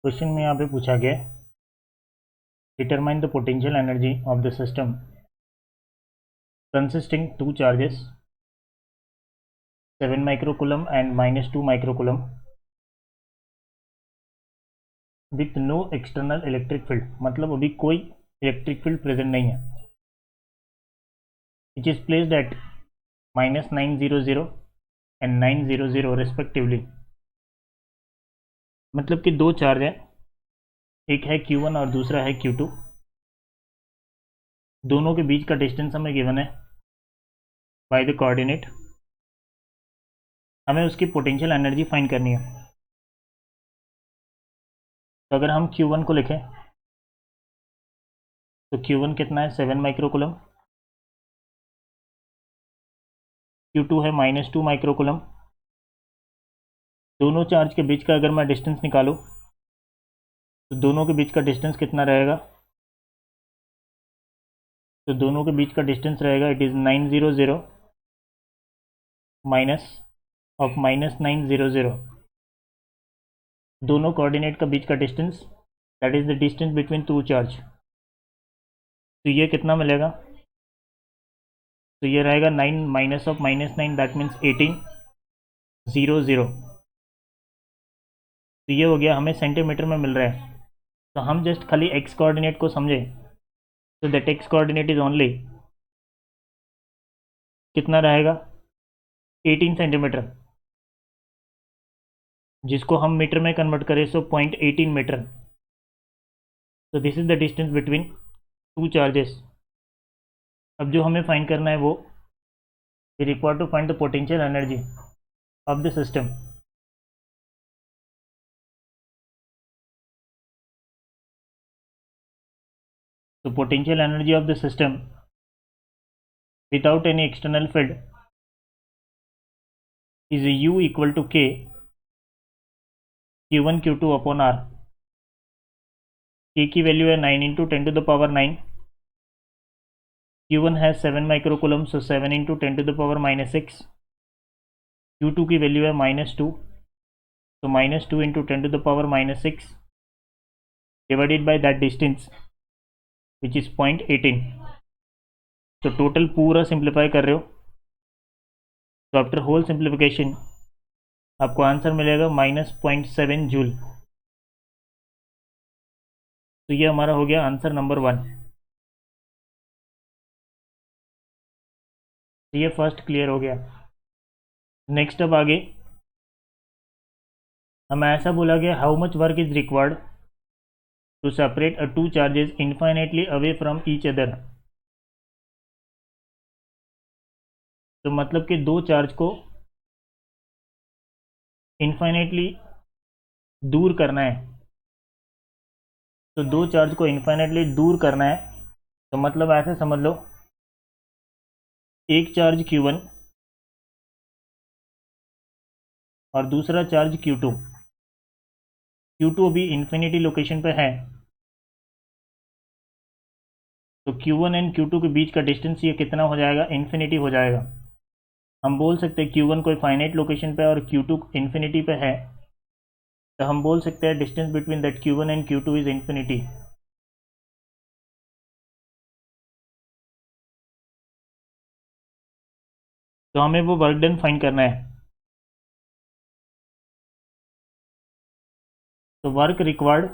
Question में यहाँ पे पूछा गया determine the potential energy of the system consisting two charges 7 microcoulomb and -2 microcoulomb with no external electric field. मतलब अभी कोई इलेक्ट्रिक फील्ड प्रेजेंट नहीं है। It is placed at -900 and 900 respectively. मतलब कि दो चार्ज है, एक है Q1 और दूसरा है Q2। दोनों के बीच का डिस्टेंस हमें गिवन है बाय द कोऑर्डिनेट। हमें उसकी पोटेंशियल एनर्जी फाइंड करनी है। तो अगर हम Q1 को लिखें तो Q1 कितना है 7 माइक्रोकूलम, Q2 है -2 माइक्रोकूलम। दोनों चार्ज के बीच का अगर मैं डिस्टेंस निकालूं तो दोनों के बीच का डिस्टेंस कितना रहेगा? तो दोनों के बीच का डिस्टेंस रहेगा इट इज़ 900 माइनस ऑफ -900। दोनों कोऑर्डिनेट का बीच का distance that is the distance between to charge. तो ये कितना मिलेगा? तो ये रहेगा 9 माइनस ऑफ -9 दैट मीन्स 1800। तो ये हो गया, हमें सेंटीमीटर में मिल रहा है। तो हम जस्ट खाली एक्स कोऑर्डिनेट को समझें तो that x coordinate is only कितना रहेगा 18 सेंटीमीटर, जिसको हम मीटर में कन्वर्ट करें सो 0.18 मीटर। तो this is the distance between two charges. अब जो हमें फाइंड करना है वो we require to find the potential energy of the system. तो potential energy of the system without any external field is U equal to K Q1 Q2 upon R। K की value है 9 into 10 to the power 9। Q1 है 7 microcoulomb so 7 into 10 to the power -6। Q2 की value है -2 तो -2 into 10 to the power -6 divided by that distance which is 0.18। तो total पूरा simplify कर रहे हो तो आफ्टर होल सिंप्लीफिकेशन आपको आंसर मिलेगा -0.7 जूल। तो ये हमारा हो गया आंसर नंबर 1। तो ये फर्स्ट क्लियर हो गया। नेक्स्ट अब आगे हमें ऐसा बोला गया how much work is required to separate a two charges infinitely away from each other. तो मतलब कि दो चार्ज को इनफाइनेटली दूर करना है। तो दो चार्ज को इनफाइनेटली दूर करना है तो मतलब ऐसे समझ लो, एक चार्ज Q1 और दूसरा चार्ज Q2। Q2 अभी इन्फिनिटी लोकेशन पे है तो Q1 एंड Q2 के बीच का डिस्टेंस ये कितना हो जाएगा? इन्फिनिटी हो जाएगा। हम बोल सकते हैं Q1 कोई फाइनाइट लोकेशन पे और Q2 इन्फिनिटी पे है, तो हम बोल सकते हैं distance between that Q1 and Q2 is infinity. तो हमें वो वर्क डन फाइंड करना है। तो work required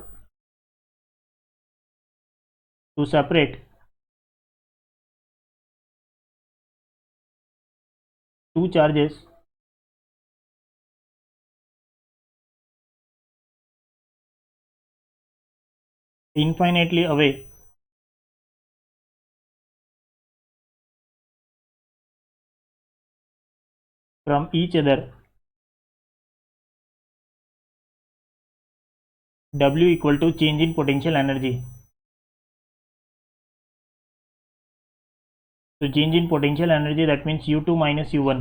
to separate two charges infinitely away from each other, W equal to change in potential energy। तो change in potential energy that means U2 minus U1,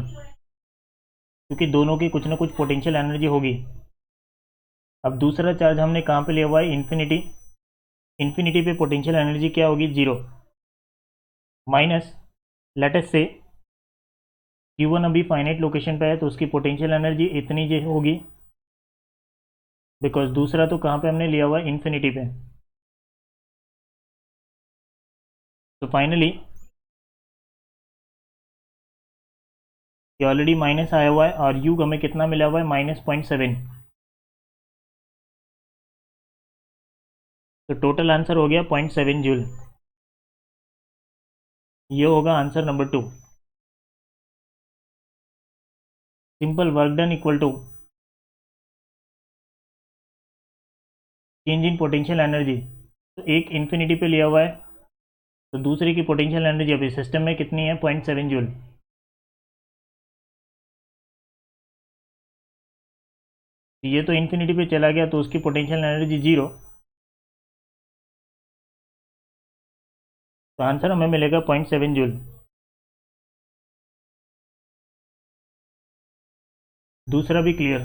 क्योंकि दोनों की कुछ ना कुछ पोटेंशियल एनर्जी होगी। अब दूसरा चार्ज हमने कहाँ पे लिया हुआ है? इन्फिनिटी। इन्फिनिटी पे पोटेंशियल एनर्जी क्या होगी? 0 माइनस लेट अस से Q1 अभी फाइनाइट लोकेशन पे है तो उसकी पोटेंशियल एनर्जी इतनी जो होगी बिकॉज दूसरा तो कहाँ पे हमने लिया हुआ है, इन्फिनिटी पे। तो फाइनली ये ऑलरेडी माइनस आया हुआ है और यू हमें कितना मिला हुआ है, -0.7। तो टोटल आंसर हो गया 0.7 जूल। ये होगा answer number 2। Simple work done equal to change in potential energy. तो एक इन्फिनिटी पे लिया हुआ है, तो दूसरे की पोटेंशियल एनर्जी अभी सिस्टम में कितनी है, 0.7 जूल। ये तो इन्फिनिटी पे चला गया तो उसकी पोटेंशियल एनर्जी 0। तो आंसर हमें मिलेगा 0.7 जूल। दूसरा भी क्लियर।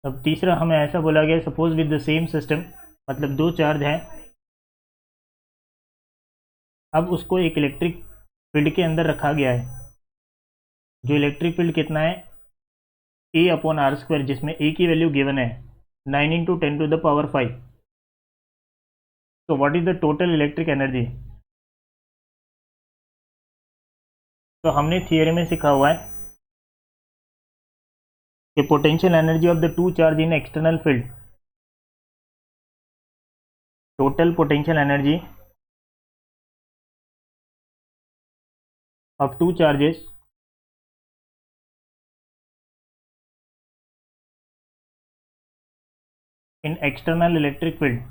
अब तीसरा हमें ऐसा बोला गया, suppose with the same system, मतलब दो चार्ज हैं, अब उसको एक इलेक्ट्रिक फील्ड के अंदर रखा गया है। जो इलेक्ट्रिक फील्ड कितना है, A/r², जिसमें A की वैल्यू गिवन है 9 × 10⁵। तो what is the total electric energy. तो हमने थियरी में सीखा हुआ है कि potential energy of the two charge in external field, total potential energy of two charges in external electric field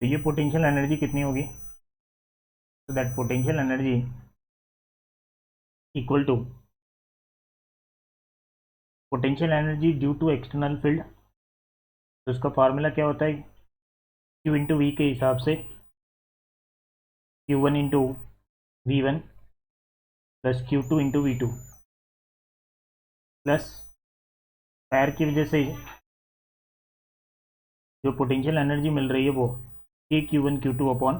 तो ये पोटेंशियल एनर्जी कितनी होगी। तो that potential energy equal to potential energy due to external field. तो उसका formula क्या होता है, Q × V के हिसाब से Q1 × V1 plus Q2 × V2 plus पैर की वजह से जो पोटेंशियल एनर्जी मिल रही है वो K/Q1 Q2 अपॉन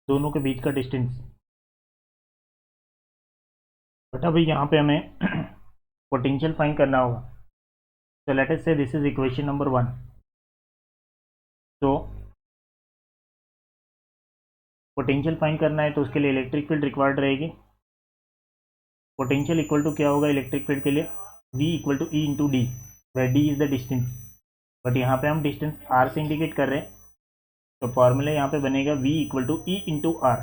दोनों के बीच का डिस्टेंस। बट अभी यहाँ पे हमें पोटेंशियल फाइंड करना होगा। तो लेट अस से दिस इज इक्वेशन नंबर 1। तो पोटेंशियल फाइंड करना है तो उसके लिए इलेक्ट्रिक फील्ड रिक्वायर्ड रहेगी। पोटेंशियल इक्वल टू क्या होगा इलेक्ट्रिक फील्ड के लिए, V = E × D, where D is the distance. But यहाँ पे हम डिस्टेंस R से इंडिकेट कर रहे हैं, तो फॉर्मूला यहाँ पे बनेगा V = E × R।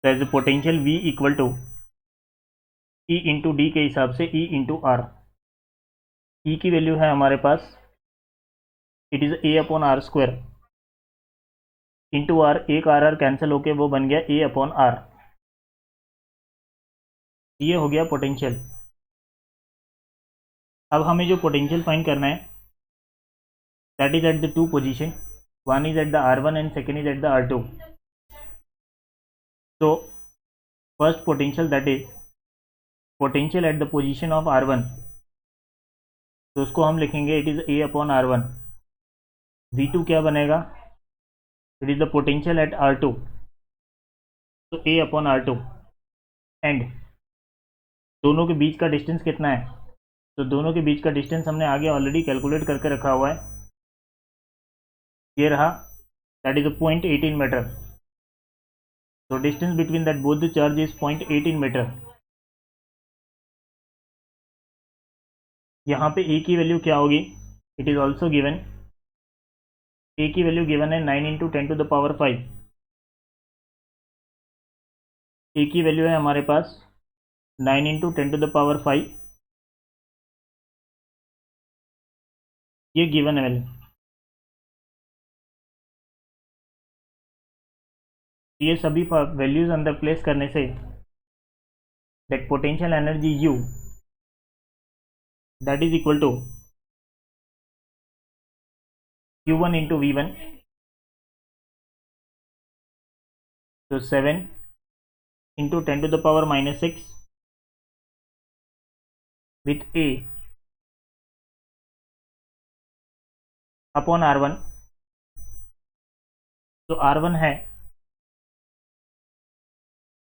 तो as a potential V = E × D के हिसाब से E × R। E की वैल्यू है हमारे पास, it is A/r² into R। एक R कैंसिल होके वो बन गया A/r। ये हो गया पोटेंशियल। अब हमें जो पोटेंशियल फाइंड करना है that is at the two position, one is at the R1 and second is at the R2। तो first potential that is potential at the position of R1, तो उसको हम लिखेंगे इट इज A/r1। V2 क्या बनेगा, it is the potential at R2, तो A/r2। And दोनों के बीच का डिस्टेंस कितना है, तो दोनों के बीच का डिस्टेंस हमने आगे ऑलरेडी कैलकुलेट करके रखा हुआ है, ये रहा, दैट इज 0.18 मीटर। तो distance between that both the charge is 0.18 metre. यहाँ पे A की वैल्यू क्या होगी, it is also given, A की वैल्यू गिवन है 9 × 10⁵। A की वैल्यू है हमारे पास 9 × 10⁵, ये गिवन है वैल्यू। ये सभी वैल्यूज अंदर प्लेस करने से that potential energy U that is equal to Q1 × V1, तो 7 × 10⁻⁻6 with A अपॉन R1, तो R1 है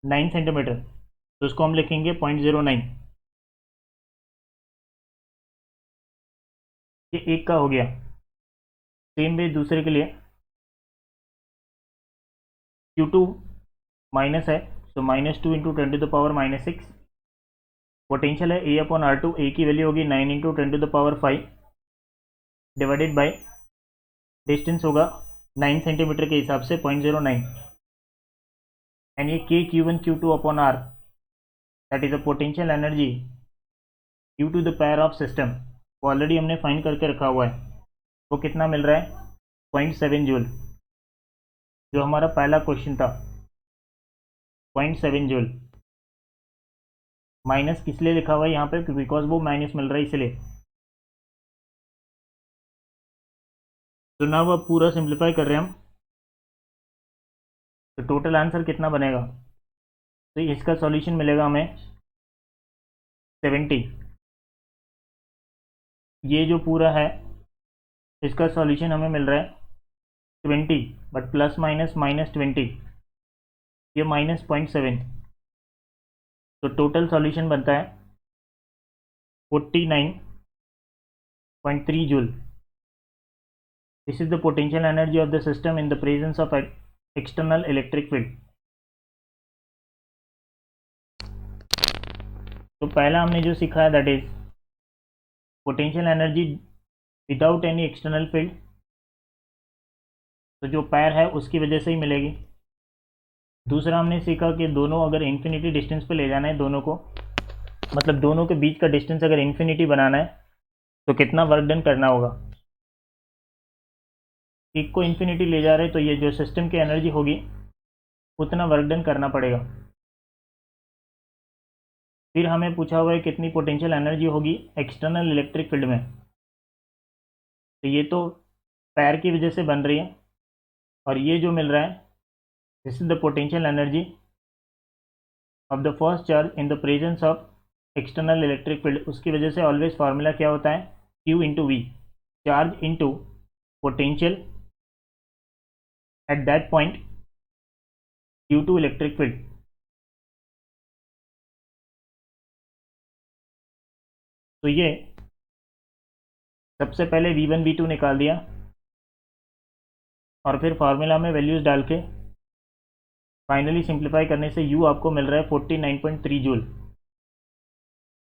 9 सेंटीमीटर, तो उसको हम लिखेंगे 0.09। ये एक का हो गया। सेम वे दूसरे के लिए Q2 माइनस है, तो -2 इंटू 10⁻⁻6। पोटेंशियल है A/R2, ए की वैल्यू होगी 9 इंटू 10⁵ डिवाइडेड बाई डिस्टेंस होगा 9 सेंटीमीटर के हिसाब से 0.09, एंड ये KQ1 Q2 upon R, that is a potential energy due to the pair of system, वो ऑलरेडी हमने फाइंड करके रखा हुआ है। वो कितना मिल रहा है? 0.7 जूल, जो हमारा पहला क्वेश्चन था। 0.7 जूल माइनस किस लिए लिखा हुआ है यहाँ पे? बिकॉज वो माइनस मिल रहा है इसलिए। तो ना वो पूरा सिंप्लीफाई कर रहे हैं हम, तो टोटल आंसर कितना बनेगा? तो इसका सॉल्यूशन मिलेगा हमें 70। ये जो पूरा है इसका सॉल्यूशन हमें मिल रहा है 20, बट प्लस माइनस -20, ये -0.7, तो टोटल सॉल्यूशन बनता है 49.3 joule. This is the potential energy of the system in the presence of external electric field. तो पहला हमने जो सीखा है that is potential energy without any external field, तो जो पैर है उसकी वजह से ही मिलेगी। दूसरा हमने सीखा कि दोनों अगर इन्फिनिटी डिस्टेंस पे ले जाना है दोनों को, मतलब दोनों के बीच का डिस्टेंस अगर इन्फिनिटी बनाना है तो कितना वर्क डन करना होगा। एक को इन्फिनिटी ले जा रहे हैं तो ये जो सिस्टम की एनर्जी होगी उतना वर्क डन करना पड़ेगा। फिर हमें पूछा हुआ है कितनी पोटेंशियल एनर्जी होगी एक्सटर्नल इलेक्ट्रिक फील्ड में, तो ये तो पैर की वजह से बन रही है, और ये जो मिल रहा है this is the potential energy of the first charge in the presence of external electric field. उसकी वजह से ऑलवेज फार्मूला क्या होता है? Q into V, charge into potential at that point due to electric field. तो ये सबसे पहले V1 V2 निकाल दिया, और फिर फार्मूला में वैल्यूज़ डाल के फाइनली सिंप्लीफाई करने से U आपको मिल रहा है 49.3 जूल।